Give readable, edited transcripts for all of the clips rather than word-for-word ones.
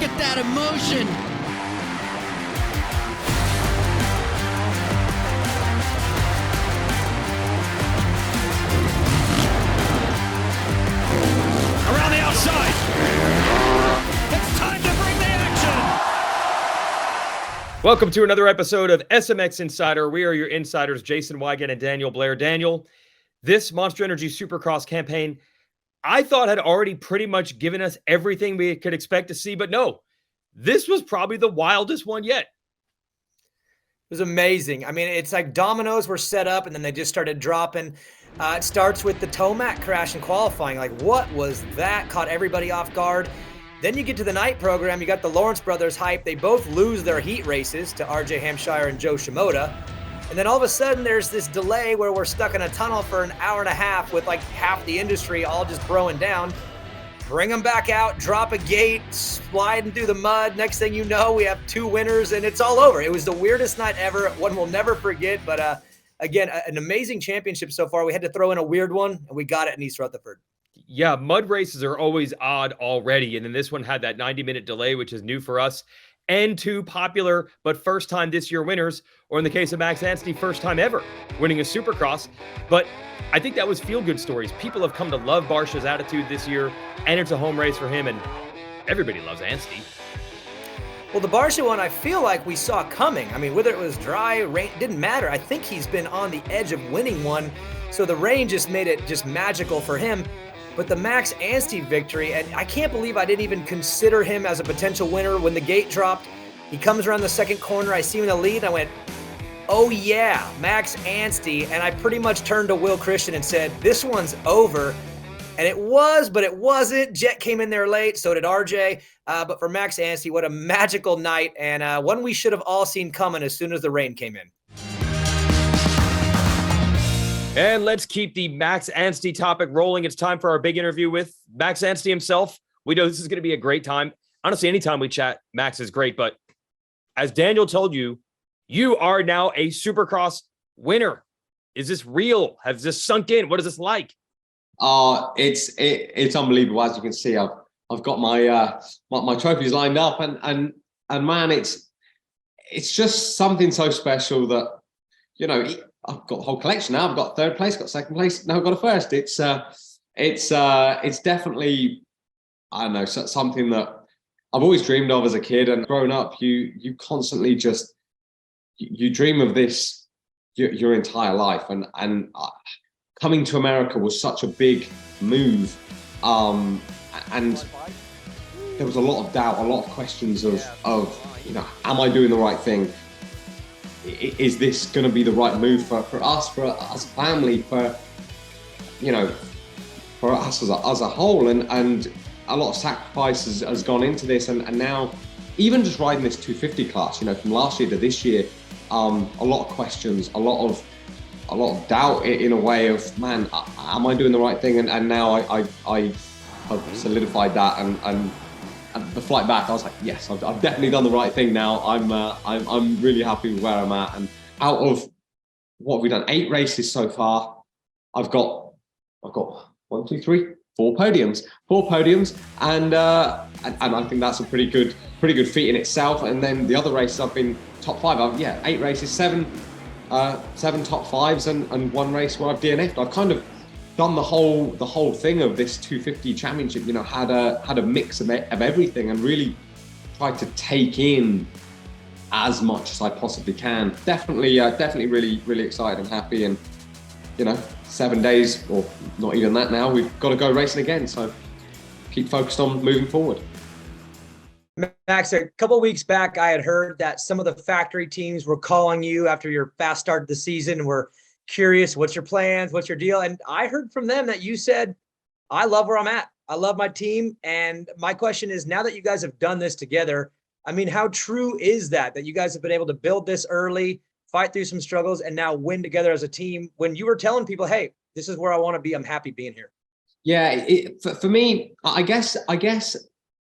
at that emotion. Around the outside. It's time to bring the action. Welcome to another episode of SMX Insider. We are your insiders, Jason Wygant and Daniel Blair. Daniel, this Monster Energy Supercross campaign, I thought had already pretty much given us everything we could expect to see, but no, this was probably the wildest one yet. It was amazing. I mean, it's like dominoes were set up and then they just started dropping. It starts with the Tomac crash in qualifying. Like, what was that? Caught everybody off guard. Then you get to the night program. You got the Lawrence brothers hype. They both lose their heat races to RJ Hampshire and Joe Shimoda. And then all of a sudden there's this delay where we're stuck in a tunnel for an hour and a half with like half the industry all just throwing down. Bring them back out, drop a gate, sliding through the mud. Next thing you know, we have two winners and it's all over. It was the weirdest night ever. One we'll never forget, but again, an amazing championship so far. We had to throw in a weird one, and we got it in East Rutherford. Yeah, mud races are always odd already, and then this one had that 90-minute delay, which is new for us, and two popular but first-time this year winners, or in the case of Max Anstey, first time ever winning a Supercross. But I think that was feel-good stories. People have come to love Barsha's attitude this year, and it's a home race for him, and everybody loves Anstey. Well, the Barsha one, I feel like we saw coming. I mean, whether it was dry, rain, didn't matter. I think he's been on the edge of winning one, so the rain just made it just magical for him. But the Max Anstey victory, and I can't believe I didn't even consider him as a potential winner when the gate dropped. He comes around the second corner, I see him in the lead, and I went, oh yeah, Max Anstey. And I pretty much turned to Will Christian and said, this one's over. And it was, but it wasn't. Jet came in there late, so did RJ. But for Max Anstey, what a magical night, and one we should have all seen coming as soon as the rain came in. And let's keep the Max Anstey topic rolling. It's time for our big interview with Max Anstey himself. We know this is going to be a great time. Honestly, anytime we chat, Max is great. But as Daniel told you, you are now a Supercross winner. Is this real? Has this sunk in? What is this like? It's unbelievable. As you can see, I've got my trophies lined up, and man, it's just something so special that, you know, I've got a whole collection now. I've got third place, got second place, now I've got a first. It's definitely, I don't know, something that I've always dreamed of as a kid, and growing up, you constantly just you dream of this your entire life, and coming to America was such a big move, and there was a lot of doubt, a lot of questions of you know, am I doing the right thing? Is this going to be the right move for us as a family, for us as a whole, and a lot of sacrifices has gone into this, and now even just riding this 250 class, you know, from last year to this year, a lot of questions, a lot of doubt in a way of, man, am I doing the right thing? And now I have solidified that, and the flight back, I was like, yes, I've definitely done the right thing now. I'm really happy with where I'm at. And out of what have we done, 8 races so far, I've got 4 podiums, and I think that's a pretty good feat in itself. And then the other races I've been top 5. 8 races, 7 top 5s, and 1 race where I've DNF'd. I've kind of done the whole thing of this 250 championship, you know, had a mix of everything, and really tried to take in as much as I possibly can. Definitely really, really excited and happy. And, you know, 7 days, or not even that now, we've got to go racing again. So keep focused on moving forward. Max, a couple of weeks back, I had heard that some of the factory teams were calling you after your fast start of the season, were curious, what's your plans, what's your deal? And I heard from them that you said, I love where I'm at. I love my team. And my question is, now that you guys have done this together, I mean, how true is that you guys have been able to build this early, fight through some struggles, and now win together as a team, when you were telling people, hey, this is where I want to be, I'm happy being here? Yeah, for me, I guess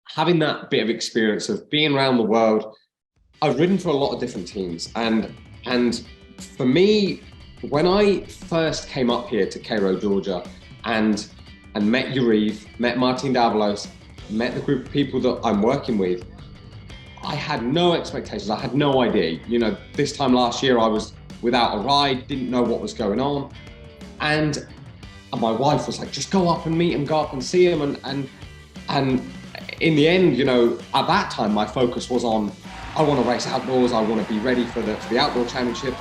having that bit of experience of being around the world, I've ridden for a lot of different teams, and for me, when I first came up here to Cairo, Georgia, and met Yariv, met Martin Davalos, met the group of people that I'm working with, I had no expectations. I had no idea. You know, this time last year I was without a ride, didn't know what was going on. And my wife was like, just go up and meet him, go up and see him. And in the end, you know, at that time, my focus was on, I want to race outdoors. I want to be ready for the outdoor championship.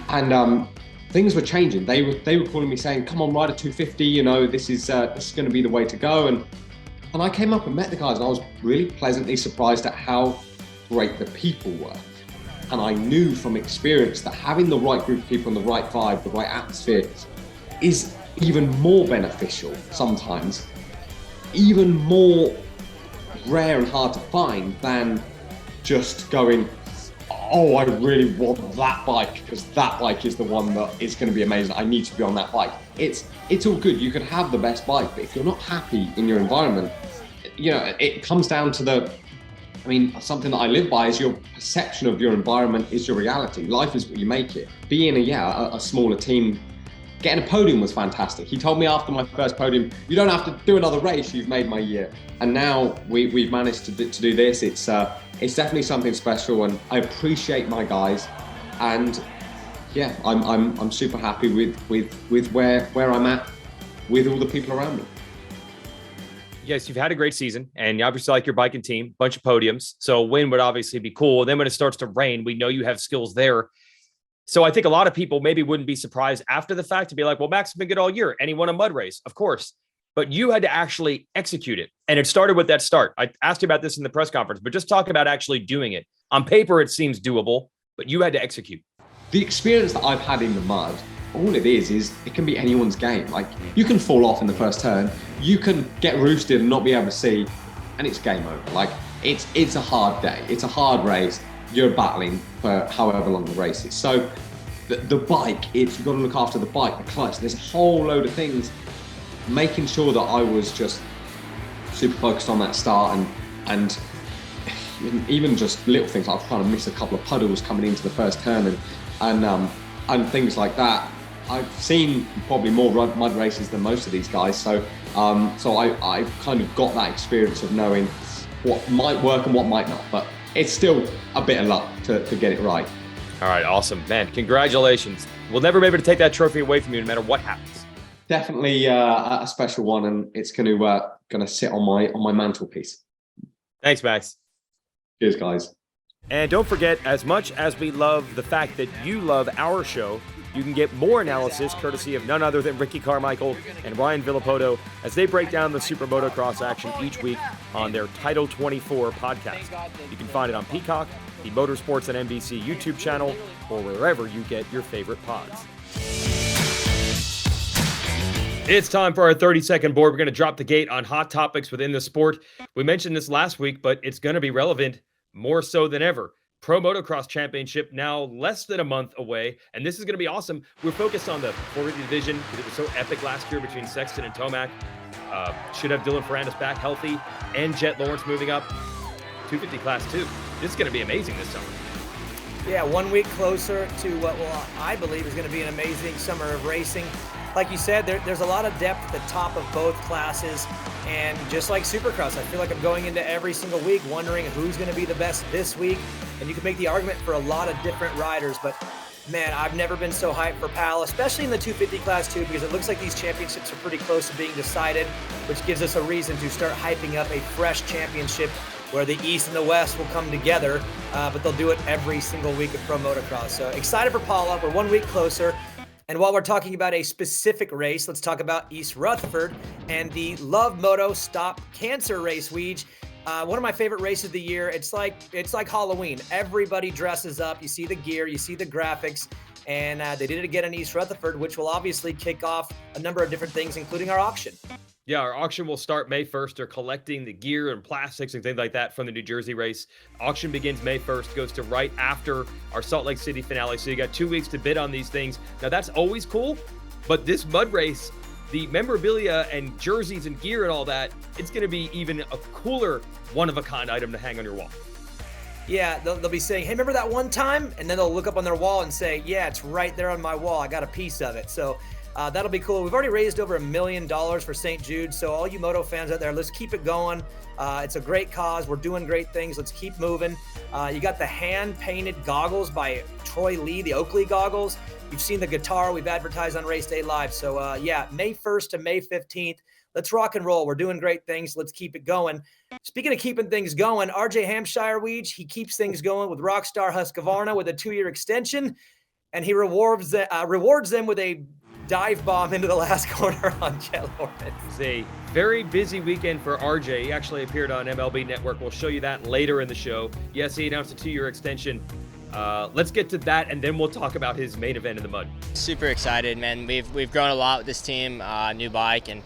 And things were changing. They were calling me saying, come on, ride a 250. You know, this is going to be the way to go. And I came up and met the guys, and I was really pleasantly surprised at how great the people were. And I knew from experience that having the right group of people and the right vibe, the right atmosphere is even more beneficial sometimes, even more rare and hard to find than just going, oh, I really want that bike because that bike is the one that is going to be amazing. I need to be on that bike. It's all good. You can have the best bike, but if you're not happy in your environment, you know, it comes down to something that I live by is your perception of your environment is your reality. Life is what you make it. Being a smaller team, getting a podium was fantastic. He told me after my first podium, you don't have to do another race, you've made my year. And now we've managed to do this. It's definitely something special, and I appreciate my guys. And yeah, I'm super happy with where I'm at with all the people around me. Yes, you've had a great season, and you obviously like your bike and team, bunch of podiums. So a win would obviously be cool. And then when it starts to rain, we know you have skills there. So I think a lot of people maybe wouldn't be surprised after the fact to be like, well, Max has been good all year and he won a mud race, of course. But you had to actually execute it. And it started with that start. I asked you about this in the press conference, but just talk about actually doing it. On paper, it seems doable, but you had to execute. The experience that I've had in the mud, all it is it can be anyone's game. Like, you can fall off in the first turn, you can get roosted and not be able to see, and it's game over. Like, it's a hard day, it's a hard race, you're battling for however long the race is. So the bike, you've got to look after the bike, the clutch, there's a whole load of things. Making sure that I was just super focused on that start, and even just little things, I was trying to miss a couple of puddles coming into the first turn and things like that. I've seen probably more mud races than most of these guys, so I kind of got that experience of knowing what might work and what might not, but it's still a bit of luck to get it right. All right, awesome, man. Congratulations. We'll never be able to take that trophy away from you no matter what happens. Definitely a special one, and it's going to sit on my mantelpiece. Thanks, Max. Cheers, guys. And don't forget, as much as we love the fact that you love our show, you can get more analysis courtesy of none other than Ricky Carmichael and Ryan Villapoto as they break down the SuperMotocross action each week on their Title 24 podcast. You can find it on Peacock, the Motorsports and NBC YouTube channel, or wherever you get your favorite pods. It's time for our 30-second board. We're going to drop the gate on hot topics within the sport. We mentioned this last week, but it's going to be relevant more so than ever. Pro Motocross Championship now less than a month away, and this is going to be awesome. We're focused on the 450 division because it was so epic last year between Sexton and Tomac. Should have Dylan Ferrandis back healthy, and Jet Lawrence moving up. 250 Class 2. This is going to be amazing this summer. Yeah, 1 week closer to what I believe is going to be an amazing summer of racing. Like you said, there's a lot of depth at the top of both classes, and just like Supercross, I feel like I'm going into every single week wondering who's going to be the best this week, and you can make the argument for a lot of different riders, but man, I've never been so hyped for PAL, especially in the 250 Class 2, because it looks like these championships are pretty close to being decided, which gives us a reason to start hyping up a fresh championship where the East and the West will come together, but they'll do it every single week of Pro Motocross. So excited for Paula. We're 1 week closer. And while we're talking about a specific race, let's talk about East Rutherford and the Love Moto Stop Cancer race, Weege. One of my favorite races of the year. It's like Halloween. Everybody dresses up. You see the gear, you see the graphics, and they did it again in East Rutherford, which will obviously kick off a number of different things, including our auction. Yeah, our auction will start May 1st. They're collecting the gear and plastics and things like that from the New Jersey race. Auction begins May 1st, goes to right after our Salt Lake City finale. So you got 2 weeks to bid on these things. Now, that's always cool, but this mud race, the memorabilia and jerseys and gear and all that, it's going to be even a cooler one-of-a-kind item to hang on your wall. Yeah, they'll be saying, hey, remember that one time? And then they'll look up on their wall and say, yeah, it's right there on my wall. I got a piece of it. So That'll be cool. We've already raised over $1 million for St. Jude. So all you moto fans out there, let's keep it going. It's a great cause. We're doing great things. Let's keep moving. You got the hand-painted goggles by Troy Lee, the Oakley goggles. You've seen the guitar we've advertised on Race Day Live. So yeah, May 1st to May 15th. Let's rock and roll. We're doing great things. Let's keep it going. Speaking of keeping things going, RJ Hampshire Weege, he keeps things going with Rockstar Husqvarna with a 2-year extension, and he rewards them with a dive bomb into the last corner on Jet Lawrence. It's a very busy weekend for RJ. He actually appeared on MLB Network. We'll show you that later in the show. Yes, he announced a 2-year extension. Let's get to that, and then we'll talk about his main event in the mud. Super excited, man. We've grown a lot with this team, new bike, and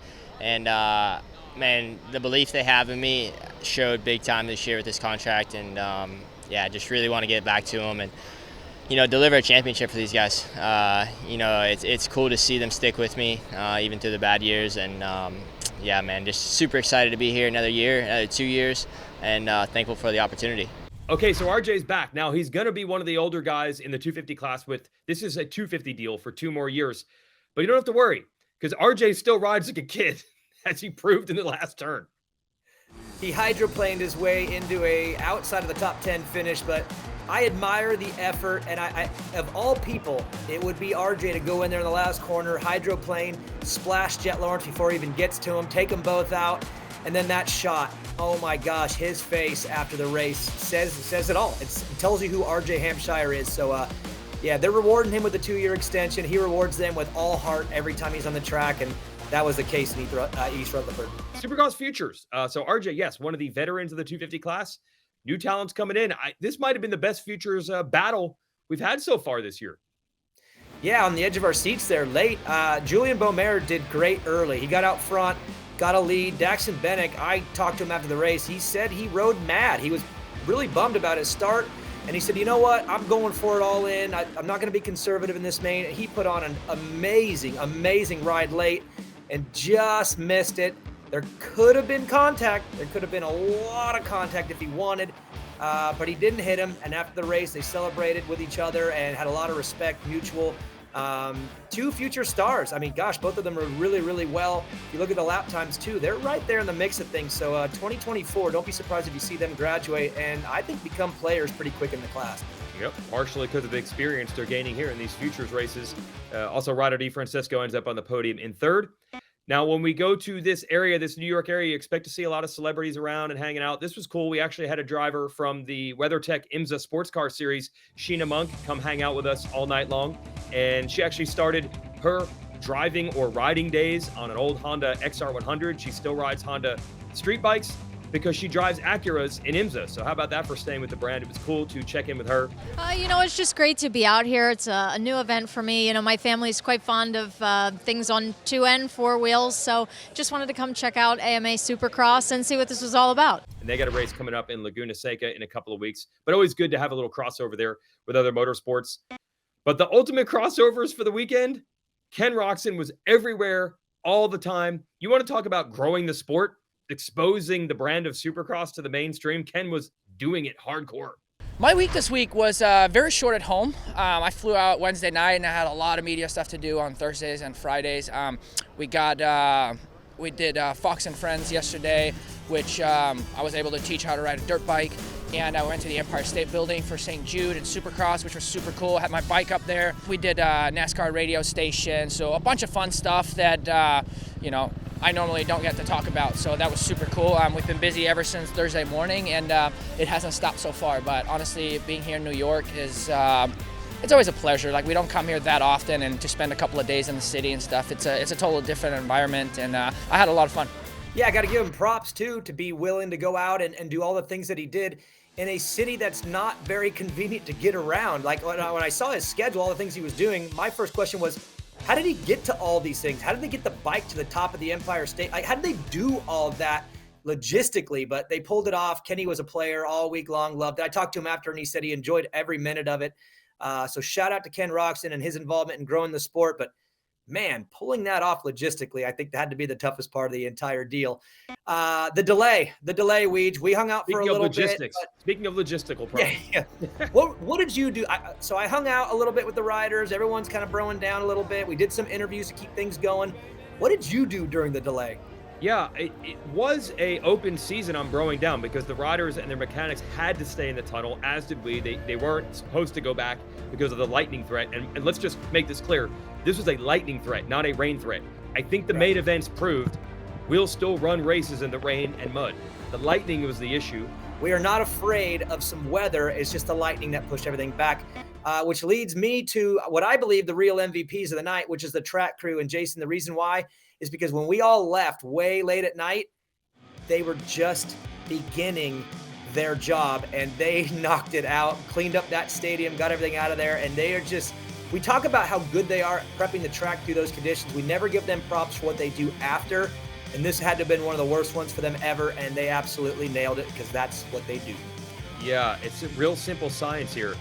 man, the belief they have in me showed big time this year with this contract, and yeah, just really want to get back to them and deliver a championship for these guys. It's cool to see them stick with me even through the bad years, and yeah, man, just super excited to be here another year, another 2 years, and thankful for the opportunity. Okay, so RJ's back. Now, he's going to be one of the older guys in the 250 class this is a 250 deal for 2 more years. But you don't have to worry, because RJ still rides like a kid, as he proved in the last turn. He hydroplaned his way into a outside of the top 10 finish, but I admire the effort, and I of all people, it would be RJ to go in there in the last corner, hydroplane, splash Jet Lawrence before he even gets to him, take them both out, and then that shot. Oh my gosh, his face after the race says it all. It tells you who RJ Hampshire is. So yeah, they're rewarding him with a 2-year extension. He rewards them with all heart every time he's on the track, and that was the case in East Rutherford. Supercross Futures. So RJ, yes, one of the veterans of the 250 class. New talents coming in. This might have been the best Futures battle we've had so far this year. Yeah, on the edge of our seats there late. Julian Beaumer did great early. He got out front, got a lead. Daxton Bennick, I talked to him after the race. He said he rode mad. He was really bummed about his start. And he said, you know what? I'm going for it all in. I'm not going to be conservative in this main. He put on an amazing, amazing ride late and just missed it. There could have been contact. There could have been a lot of contact if he wanted, but he didn't hit him. And after the race, they celebrated with each other and had a lot of respect, mutual. 2 future stars. I mean, gosh, both of them are really, really well. If you look at the lap times too, they're right there in the mix of things. So 2024, don't be surprised if you see them graduate and I think become players pretty quick in the class. Yep, partially because of the experience they're gaining here in these Futures races. Also, Ryder DeFrancisco ends up on the podium in 3rd. Now, when we go to this area, this New York area, you expect to see a lot of celebrities around and hanging out. This was cool. We actually had a driver from the WeatherTech IMSA Sports Car Series, Sheena Monk, come hang out with us all night long. And she actually started her driving or riding days on an old Honda XR100. She still rides Honda street bikes because she drives Acuras in IMSA. So how about that for staying with the brand? It was cool to check in with her. It's just great to be out here. It's a new event for me. My family's quite fond of things on 2 and 4 wheels. So just wanted to come check out AMA Supercross and see what this was all about. And they got a race coming up in Laguna Seca in a couple of weeks. But always good to have a little crossover there with other motorsports. But the ultimate crossovers for the weekend, Ken Roczen was everywhere all the time. You want to talk about growing the sport? Exposing the brand of Supercross to the mainstream. Ken was doing it hardcore. My week this week was very short at home. I flew out Wednesday night and I had a lot of media stuff to do on Thursdays and Fridays. We did Fox and Friends yesterday, which I was able to teach how to ride a dirt bike. And I went to the Empire State Building for St. Jude and Supercross, which was super cool. I had my bike up there. We did NASCAR radio station, so a bunch of fun stuff that, I normally don't get to talk about. So that was super cool. We've been busy ever since Thursday morning, and it hasn't stopped so far. But honestly, being here in New York is it's always a pleasure. Like, we don't come here that often, and to spend a couple of days in the city and stuff, it's a total different environment, and I had a lot of fun. Yeah, I got to give him props too to be willing to go out and do all the things that he did in a city that's not very convenient to get around. Like when I saw his schedule, all the things he was doing, my first question was, how did he get to all these things? How did they get the bike to the top of the Empire State? Like, how did they do all of that logistically? But they pulled it off. Kenny was a player all week long, loved it. I talked to him after and he said he enjoyed every minute of it. So shout out to Ken Roczen and his involvement in growing the sport. But man, pulling that off logistically, I think that had to be the toughest part of the entire deal. The delay, Weege. We hung out for a little bit. Speaking of logistical problems. Yeah. What did you do? So I hung out a little bit with the riders. Everyone's kind of broing down a little bit. We did some interviews to keep things going. What did you do during the delay? Yeah, it was a open season on Broing Down because the riders and their mechanics had to stay in the tunnel, as did we. They weren't supposed to go back because of the lightning threat. And let's just make this clear. This was a lightning threat, not a rain threat. I think the main events proved we'll still run races in the rain and mud. The lightning was the issue. We are not afraid of some weather. It's just the lightning that pushed everything back, which leads me to what I believe the real MVPs of the night, which is the track crew. And Jason, the reason why is because when we all left way late at night, they were just beginning their job and they knocked it out, cleaned up that stadium, got everything out of there. And they are just, we talk about how good they are at prepping the track through those conditions. We never give them props for what they do after. And this had to have been one of the worst ones for them ever. And they absolutely nailed it because that's what they do. Yeah, it's a real simple science here.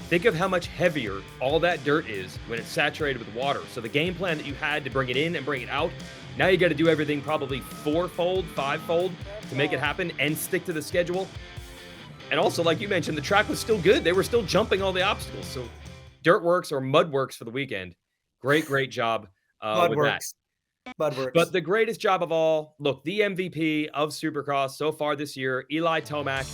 Think of how much heavier all that dirt is when it's saturated with water. So the game plan that you had to bring it in and bring it out, now you got to do everything probably fourfold, fivefold to make it happen and stick to the schedule. And also, like you mentioned, the track was still good. They were still jumping all the obstacles. So dirt works or mud works for the weekend. Great job with that. Mud works. But the greatest job of all, look, the MVP of Supercross so far this year, Eli Tomac.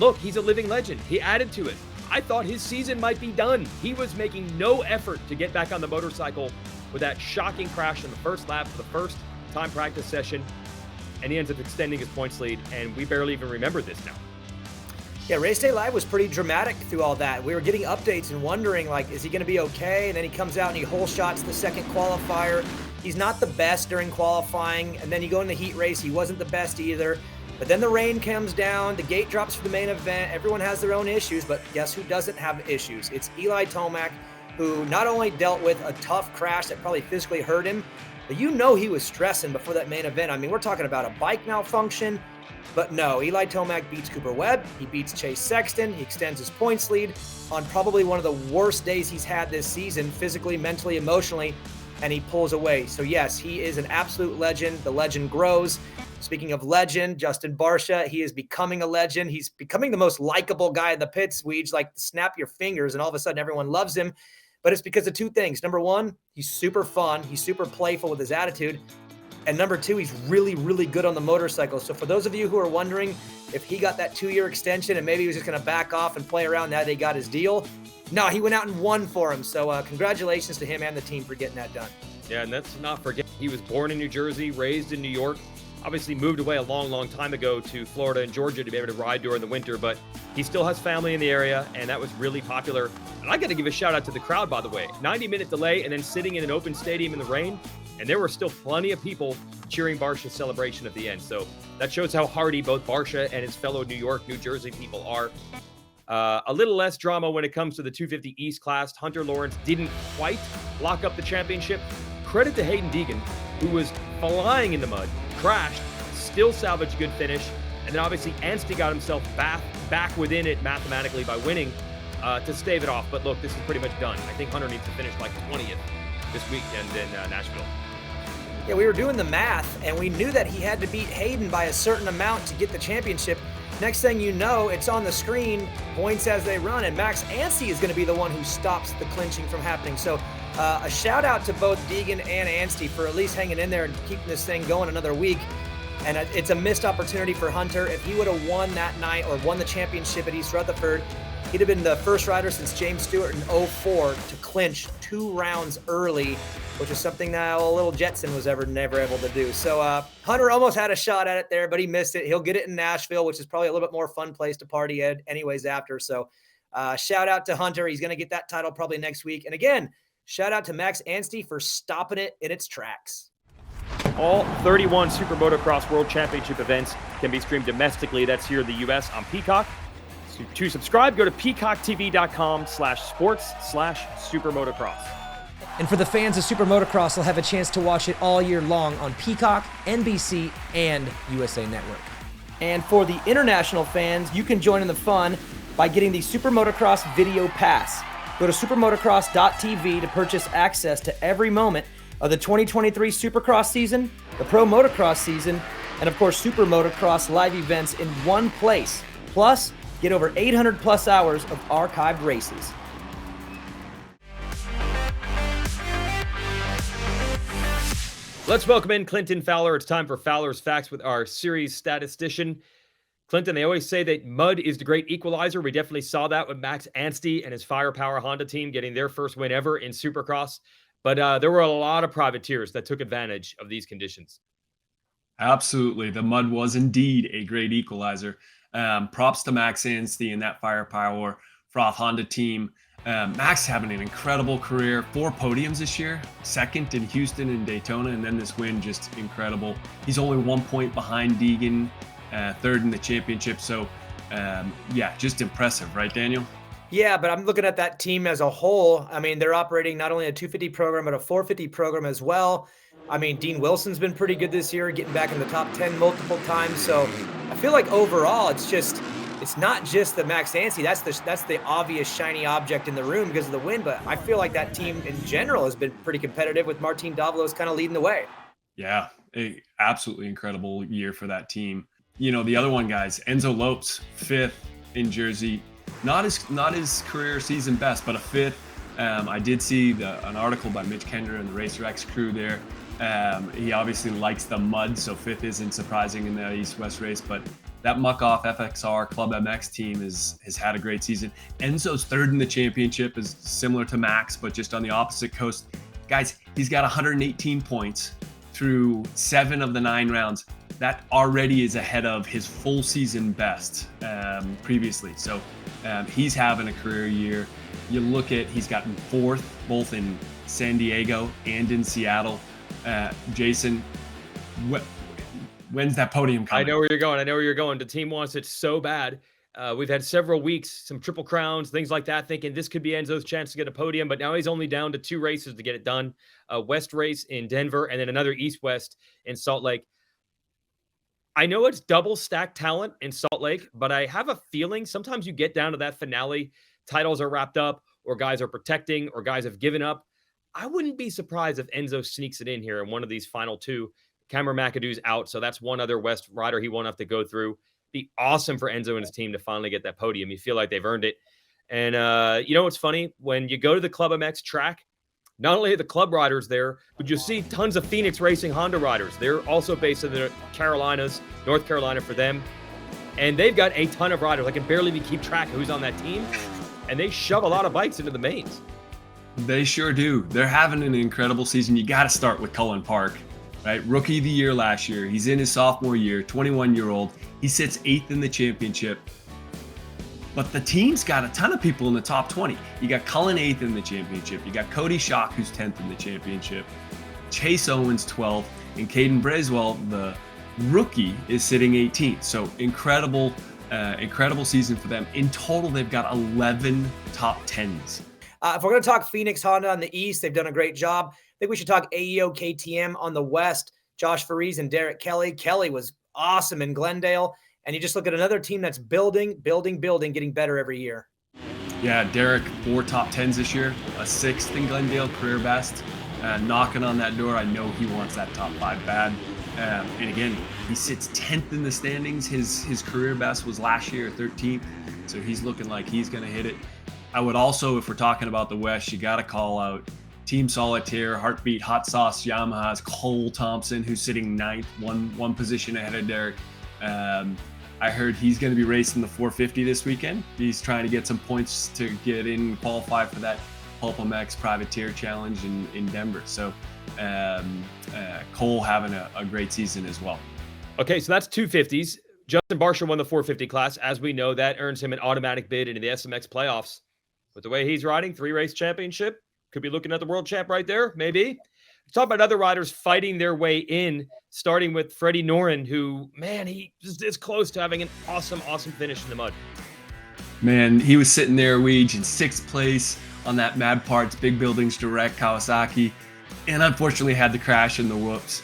Look, he's a living legend. He added to it. I thought his season might be done. He was making no effort to get back on the motorcycle with that shocking crash in the first lap for the first time practice session. And he ends up extending his points lead, and we barely even remember this now. Yeah, Race Day Live was pretty dramatic through all that. We were getting updates and wondering, like, is he going to be okay? And then he comes out and he hole shots the second qualifier. He's not the best during qualifying. And then you go in the heat race, he wasn't the best either. But then the rain comes down, the gate drops for the main event. Everyone has their own issues, but guess who doesn't have issues? It's Eli Tomac, who not only dealt with a tough crash that probably physically hurt him, but you know he was stressing before that main event. I mean, we're talking about a bike malfunction, but no, Eli Tomac beats Cooper Webb, he beats Chase Sexton, he extends his points lead on probably one of the worst days he's had this season, physically, mentally, emotionally, and he pulls away. So yes, he is an absolute legend. The legend grows. Speaking of legend, Justin Barcia, he is becoming a legend. He's becoming the most likable guy in the pits. Weege, like, snap your fingers and all of a sudden everyone loves him. But it's because of two things. Number one, he's super fun. He's super playful with his attitude. And number two, he's really, really good on the motorcycle. So for those of you who are wondering if he got that 2-year extension and maybe he was just going to back off and play around now that he got his deal, no, he went out and won for him. So congratulations to him and the team for getting that done. Yeah, and let's not forget, he was born in New Jersey, raised in New York. Obviously moved away a long time ago to Florida and Georgia to be able to ride during the winter, but he still has family in the area, and that was really popular. And I got to give a shout out to the crowd, by the way. 90-minute delay and then sitting in an open stadium in the rain, and there were still plenty of people cheering Barcia's celebration at the end. So that shows how hardy both Barcia and his fellow New York, New Jersey people are. A little less drama when it comes to the 250 East class. Hunter Lawrence didn't quite lock up the championship. Credit to Hayden Deegan, who was flying in the mud, crashed, still salvaged a good finish, and then obviously Anstie got himself back within it mathematically by winning to stave it off. But look, this is pretty much done. I think Hunter needs to finish like 20th this weekend in Nashville. Yeah, we were doing the math, and we knew that he had to beat Hayden by a certain amount to get the championship. Next thing you know, it's on the screen, points as they run, and Max Anstie is going to be the one who stops the clinching from happening. So a shout out to both Deegan and Anstie for at least hanging in there and keeping this thing going another week. And it's a missed opportunity for Hunter. If he would have won that night or won the championship at East Rutherford, he'd have been the first rider since James Stewart in 2004 to clinch 2 rounds early, which is something that little Jetson was never able to do. So Hunter almost had a shot at it there, but he missed it. He'll get it in Nashville, which is probably a little bit more fun place to party at anyways after. So shout out to Hunter. He's going to get that title probably next week. And again, shout out to Max Anstie for stopping it in its tracks. All 31 SuperMotocross World Championship events can be streamed domestically. That's here in the U.S. on Peacock. So to subscribe, go to peacocktv.com/sports/SuperMotocross. And for the fans of Super Motocross, they'll have a chance to watch it all year long on Peacock, NBC, and USA Network. And for the international fans, you can join in the fun by getting the Super Motocross Video Pass. Go to supermotocross.tv to purchase access to every moment of the 2023 Supercross season, the Pro Motocross season, and of course Super Motocross live events in one place. Plus, get over 800 plus hours of archived races. Let's welcome in Clinton Fowler. It's time for Fowler's Facts with our series statistician. Clinton, they always say that mud is the great equalizer. We definitely saw that with Max Anstey and his Firepower Honda team getting their first win ever in Supercross. But there were a lot of privateers that took advantage of these conditions. Absolutely. The mud was indeed a great equalizer. Props to Max Anstey and that Firepower Froth Honda team. Max having an incredible career, 4 podiums this year, 2nd in Houston and Daytona, and then this win just incredible. He's only 1 point behind Deegan, 3rd in the championship. So yeah, just impressive, right, Daniel? Yeah, but I'm looking at that team as a whole. I mean, they're operating not only a 250 program, but a 450 program as well. I mean, Dean Wilson's been pretty good this year, getting back in the top 10 multiple times. So I feel like overall, it's not just the Max Anstey. That's the obvious shiny object in the room because of the win. But I feel like that team in general has been pretty competitive with Martin Davalos kind of leading the way. Yeah, absolutely incredible year for that team. You know, the other one, guys, Enzo Lopes, 5th in Jersey. Not his career season best, but a 5th. I did see an article by Mitch Kender and the RacerX crew there. He obviously likes the mud, so 5th isn't surprising in the East-West race, but that muck-off FXR Club MX team has had a great season. Enzo's 3rd in the championship, is similar to Max, but just on the opposite coast. Guys, he's got 118 points through 7 of the 9 rounds. That already is ahead of his full season best previously. So he's having a career year. You look at, he's gotten 4th, both in San Diego and in Seattle. Jason, when's that podium coming? I know where you're going. The team wants it so bad. We've had several weeks, some Triple Crowns, things like that, thinking this could be Enzo's chance to get a podium, but now he's only down to 2 races to get it done. A West race in Denver and then another East-West in Salt Lake. I know it's double stacked talent in Salt Lake, but I have a feeling sometimes you get down to that finale, titles are wrapped up, or guys are protecting, or guys have given up. I wouldn't be surprised if Enzo sneaks it in here in one of these final 2. Cameron McAdoo's out, so that's one other West rider he won't have to go through. Be awesome for Enzo and his team to finally get that podium. You feel like they've earned it. And you know what's funny? When you go to the Club MX track, not only are the club riders there, but you'll see tons of Phoenix Racing Honda riders. They're also based in the Carolinas, North Carolina for them. And they've got a ton of riders. I can barely even keep track of who's on that team. And they shove a lot of bikes into the mains. They sure do. They're having an incredible season. You got to start with Cullen Park, right? Rookie of the year last year. He's in his sophomore year, 21-year-old. He sits 8th in the championship. But the team's got a ton of people in the top 20. You got Cullen 8th in the championship. You got Cody Schock, who's 10th in the championship. Chase Owens 12th. And Caden Braswell, the rookie, is sitting 18th. So incredible season for them. In total, they've got 11 top 10s. If we're going to talk Phoenix Honda on the East, they've done a great job. I think we should talk AEO KTM on the West. Josh Faries and Derek Kelly. Kelly was awesome in Glendale. And you just look at another team that's building, getting better every year. Yeah, Derek, 4 top 10s this year, a 6th in Glendale, career best. Knocking on that door, I know he wants that top 5 bad. And again, he sits 10th in the standings. His career best was last year, 13th. So he's looking like he's going to hit it. I would also, if we're talking about the West, you got to call out Team Solitaire, Heartbeat, Hot Sauce, Yamaha's Cole Thompson, who's sitting 9th, one position ahead of Derek. I heard he's going to be racing the 450 this weekend. He's trying to get some points to get in, qualify for that Pulp MX Privateer Challenge in Denver. So Cole having a great season as well. Okay, so that's 250s. Justin Barsha won the 450 class. As we know, that earns him an automatic bid into the SMX playoffs. With the way he's riding, 3-race championship, could be looking at the world champ right there, maybe. Let's talk about other riders fighting their way in, starting with Freddie Noren, who, man, he is close to having an awesome finish in the mud. Man, he was sitting there, Weege, in 6th place on that Mad Parts Big Buildings Direct Kawasaki, and unfortunately had the crash in the whoops.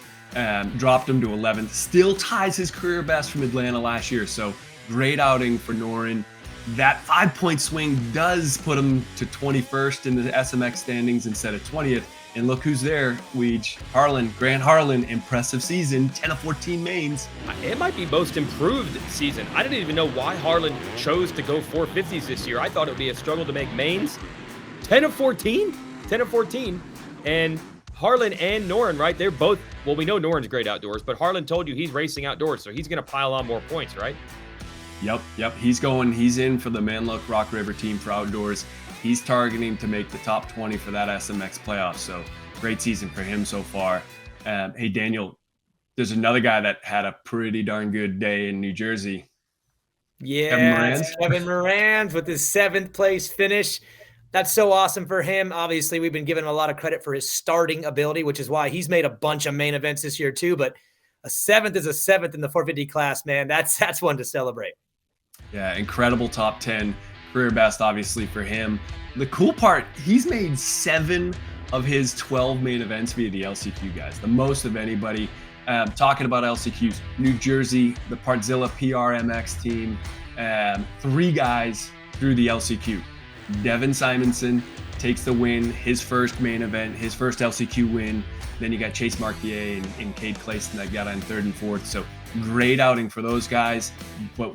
Dropped him to 11th. Still ties his career best from Atlanta last year, so great outing for Noren. That 5-point swing does put him to 21st in the SMX standings instead of 20th. And look who's there, Weege. Harlan, Grant Harlan, impressive season, 10 of 14 mains. It might be most improved season. I didn't even know why Harlan chose to go 450s this year. I thought it would be a struggle to make mains. 10 of 14? 10 of 14. And Harlan and Noren, right? They're both, well, we know Noren's great outdoors, but Harlan told you he's racing outdoors, so he's going to pile on more points, right? Yep. He's in for the Manlock Rock River team for outdoors. He's targeting to make the top 20 for that SMX playoff. So great season for him so far. Hey, Daniel, there's another guy that had a pretty darn good day in New Jersey. Yeah, Kevin Moranz with his 7th place finish. That's so awesome for him. Obviously, we've been giving him a lot of credit for his starting ability, which is why he's made a bunch of main events this year too. But a 7th is a 7th in the 450 class, man. That's one to celebrate. Yeah, incredible top 10. Career best, obviously, for him. The cool part, he's made 7 of his 12 main events via the LCQ, guys. The most of anybody. Talking about LCQs, New Jersey, the Partzilla PRMX team, 3 guys through the LCQ. Devin Simonson takes the win, his first main event, his first LCQ win. Then you got Chase Marquier and Cade Clayson that got on 3rd and 4th. So great outing for those guys. But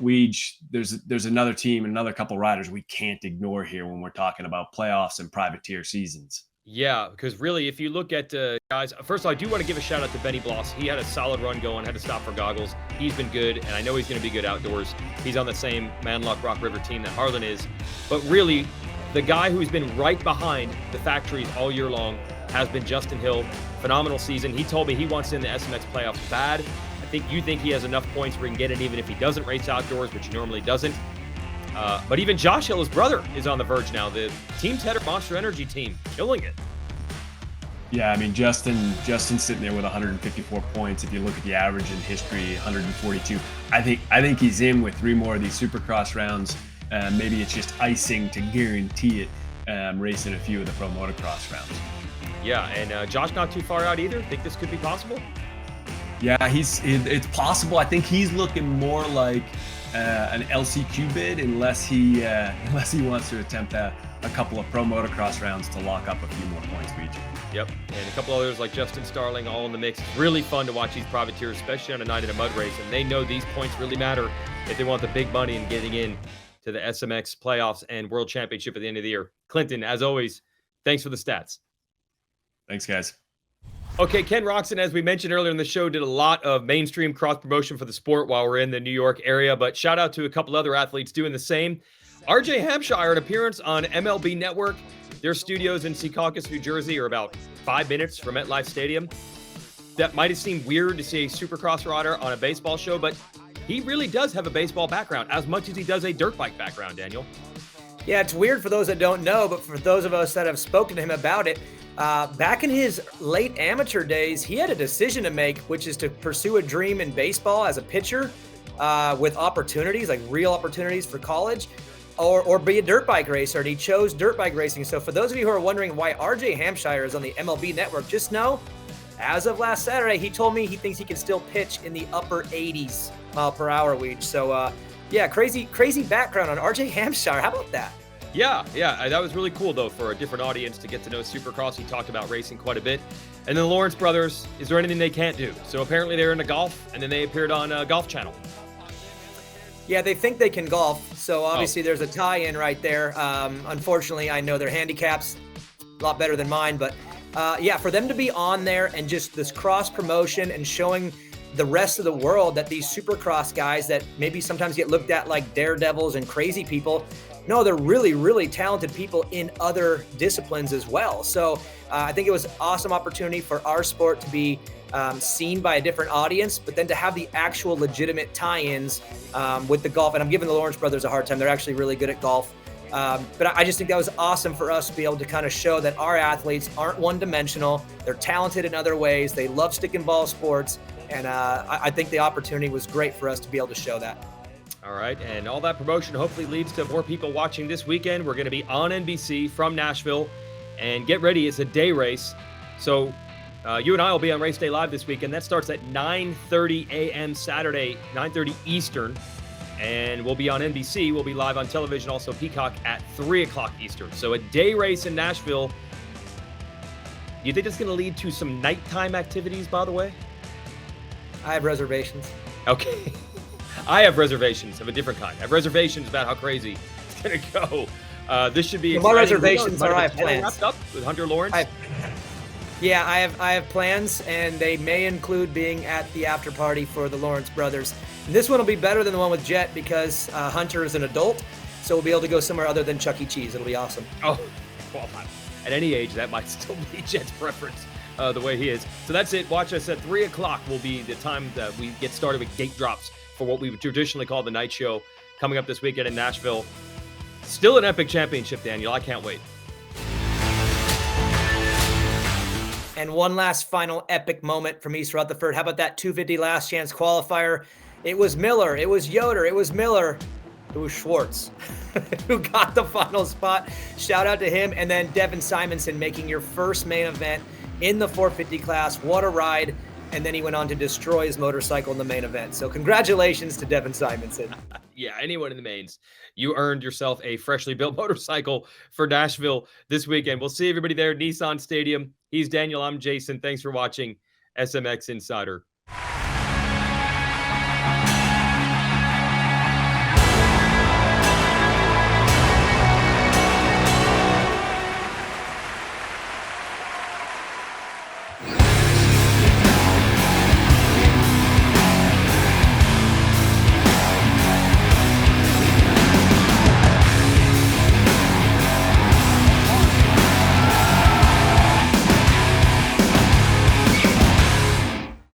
there's another team and another couple riders we can't ignore here when we're talking about playoffs and privateer seasons. Yeah, because really, if you look at guys, first of all, I do want to give a shout out to Benny Bloss. He had a solid run going, had to stop for goggles. He's been good, and I know he's going to be good outdoors. He's on the same Manlock Rock River team that Harlan is. But really, the guy who's been right behind the factories all year long has been Justin Hill. Phenomenal season. He told me he wants in the SMX playoffs bad. I think you think he has enough points where he can get it even if he doesn't race outdoors, which he normally doesn't. But even Josh Hill, his brother, is on the verge now. The team's header Monster Energy team, killing it. Yeah, I mean, Justin's sitting there with 154 points. If you look at the average in history, 142. I think he's in with 3 more of these Supercross rounds. Maybe it's just icing to guarantee it, racing a few of the Pro Motocross rounds. Yeah, and Josh not too far out either. Think this could be possible? Yeah, it's possible. I think he's looking more like an LCQ bid unless he wants to attempt a couple of Pro Motocross rounds to lock up a few more points for each. Yep, and a couple others like Justin Starling all in the mix. It's really fun to watch these privateers, especially on a night in a mud race, and they know these points really matter if they want the big money and getting in to the SMX playoffs and World Championship at the end of the year. Clinton, as always, thanks for the stats. Thanks, guys. Okay, Ken Roxon, as we mentioned earlier in the show, did a lot of mainstream cross-promotion for the sport while we're in the New York area, but shout out to a couple other athletes doing the same. RJ Hampshire, an appearance on MLB Network. Their studios in Secaucus, New Jersey are about 5 minutes from MetLife Stadium. That might have seemed weird to see a Supercross rider on a baseball show, but he really does have a baseball background as much as he does a dirt bike background, Daniel. Yeah, it's weird for those that don't know, but for those of us that have spoken to him about it, back in his late amateur days, he had a decision to make, which is to pursue a dream in baseball as a pitcher with opportunities, like real opportunities for college, or be a dirt bike racer, and he chose dirt bike racing. So for those of you who are wondering why RJ Hampshire is on the MLB Network, just know, as of last Saturday, he told me he thinks he can still pitch in the upper 80s mile per hour reach. So yeah, crazy background on RJ Hampshire. How about that? Yeah, that was really cool, though, for a different audience to get to know Supercross. He talked about racing quite a bit. And then the Lawrence brothers, is there anything they can't do? So apparently they're into golf, and then they appeared on Golf Channel. Yeah, they think they can golf, so obviously there's a tie-in right there. Unfortunately, I know their handicaps a lot better than mine, but yeah, for them to be on there and just this cross-promotion and showing the rest of the world that these Supercross guys that maybe sometimes get looked at like daredevils and crazy people, no, they're really, really talented people in other disciplines as well. So I think it was an awesome opportunity for our sport to be seen by a different audience, but then to have the actual legitimate tie-ins with the golf. And I'm giving the Lawrence brothers a hard time. They're actually really good at golf. But I just think that was awesome for us to be able to kind of show that our athletes aren't one-dimensional. They're talented in other ways. They love stick and ball sports. And I think the opportunity was great for us to be able to show that. All right, and all that promotion hopefully leads to more people watching this weekend. We're going to be on NBC from Nashville, and get ready, it's a day race. So you and I will be on Race Day Live this weekend. That starts at 9:30 a.m. Saturday, 9:30 Eastern. And we'll be on NBC. We'll be live on television, also Peacock at 3 o'clock Eastern. So a day race in Nashville. Do you think it's going to lead to some nighttime activities, by the way? I have reservations. Okay. I have reservations of a different kind. I have reservations about how crazy it's going to go. This should be Well, my exciting. reservations are I have plans. Wrapped up with Hunter Lawrence. I have plans, and they may include being at the after party for the Lawrence brothers. And this one will be better than the one with Jet because Hunter is an adult, so we'll be able to go somewhere other than Chuck E. Cheese. It'll be awesome. Oh, well, at any age, that might still be Jet's preference, the way he is. So that's it. Watch us at 3 o'clock will be the time that we get started with gate drops for what we would traditionally call the night show coming up this weekend in Nashville. Still an epic championship, Daniel. I can't wait. And one last final epic moment from East Rutherford. How about that 250 last chance qualifier? It was Miller, it was Yoder, it was Miller, it was Schwartz who got the final spot. Shout out to him. And then Devin Simonson making your first main event in the 450 class. What a ride. And then he went on to destroy his motorcycle in the main event. So congratulations to Devin Simonson. Yeah, anyone in the mains. You earned yourself a freshly built motorcycle for Nashville this weekend. We'll see everybody there at Nissan Stadium. He's Daniel. I'm Jason. Thanks for watching SMX Insider.